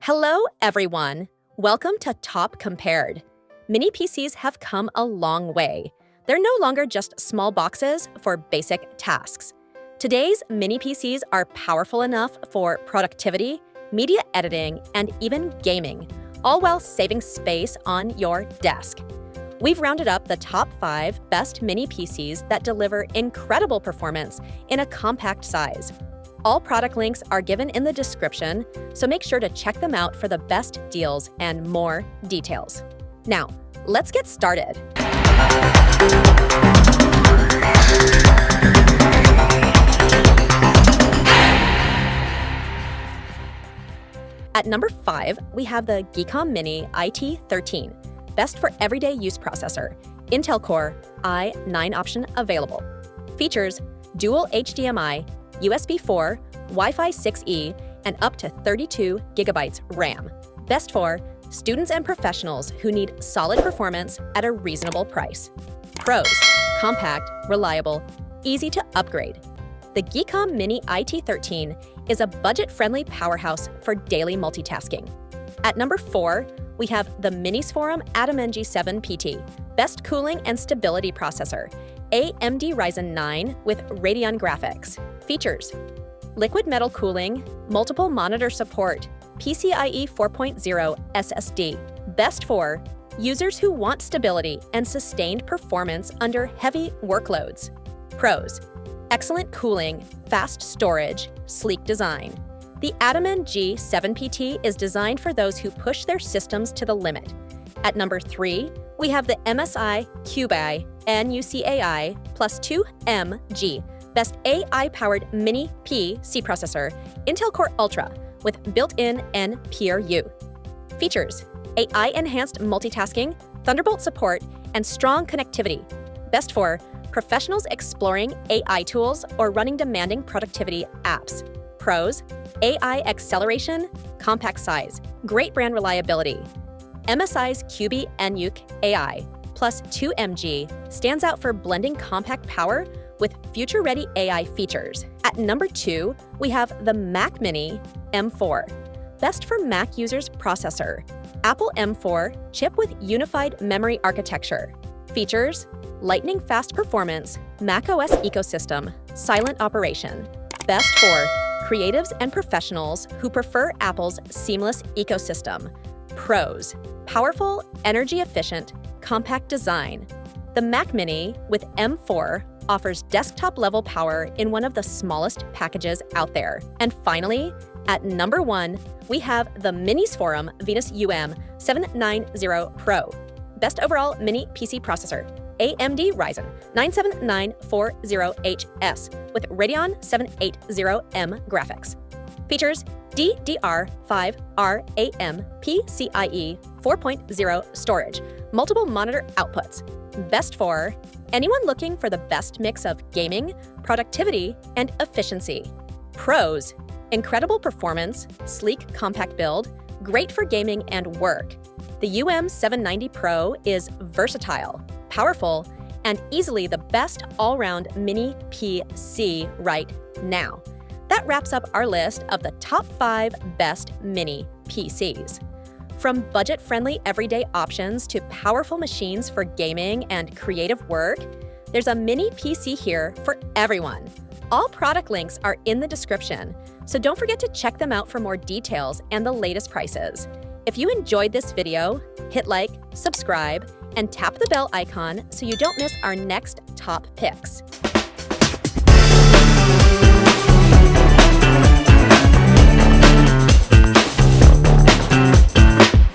Hello, everyone. Welcome to Top Compared. Mini PCs have come a long way. They're no longer just small boxes for basic tasks. Today's mini PCs are powerful enough for productivity, media editing, and even gaming, all while saving space on your desk. We've rounded up the top 5 best mini PCs that deliver incredible performance in a compact size. All product links are given in the description, so make sure to check them out for the best deals and more details. Now, let's get started. At number 5, we have the Geekom Mini IT13, best for everyday use processor, Intel Core i9 option available. Features: dual HDMI, USB 4, Wi-Fi 6E, and up to 32 gigabytes RAM. Best for students and professionals who need solid performance at a reasonable price. Pros: compact, reliable, easy to upgrade. The Geekom Mini IT13 is a budget-friendly powerhouse for daily multitasking. At number 4, we have the Minisforum Atom G7 PT, best cooling and stability processor, AMD Ryzen 9 with Radeon graphics. Features: liquid metal cooling, multiple monitor support, PCIe 4.0 SSD. Best for users who want stability and sustained performance under heavy workloads. Pros: excellent cooling, fast storage, sleek design. The Atom G7 PT is designed for those who push their systems to the limit. At number 3, we have the MSI Cubii NUCAI Plus 2MG, best AI-powered mini PC processor, Intel Core Ultra with built-in NPU. Features: AI-enhanced multitasking, Thunderbolt support, and strong connectivity. Best for professionals exploring AI tools or running demanding productivity apps. Pros: AI acceleration, compact size, great brand reliability. MSI's Cubii NUC Plus 2MG stands out for blending compact power with future-ready AI features. At number 2, we have the Mac Mini M4, best for Mac users processor, Apple M4 chip with unified memory architecture. Features: lightning-fast performance, macOS ecosystem, silent operation. Best for creatives and professionals who prefer Apple's seamless ecosystem. Pros: powerful, energy-efficient, compact design. The Mac Mini with M4 offers desktop-level power in one of the smallest packages out there. And finally, at number 1, we have the Minisforum Venus UM790 Pro, best overall mini PC processor, AMD Ryzen 97940HS with Radeon 780M graphics. Features: DDR5 RAM PCIe 4.0 storage, multiple monitor outputs. Best for anyone looking for the best mix of gaming, productivity, and efficiency. Pros: incredible performance, sleek compact build, great for gaming and work. The UM790 Pro is versatile, powerful, and easily the best all-round mini PC right now. That wraps up our list of the top 5 best mini PCs. From budget-friendly everyday options to powerful machines for gaming and creative work, there's a mini PC here for everyone. All product links are in the description, so don't forget to check them out for more details and the latest prices. If you enjoyed this video, hit like, subscribe, and tap the bell icon so you don't miss our next top picks.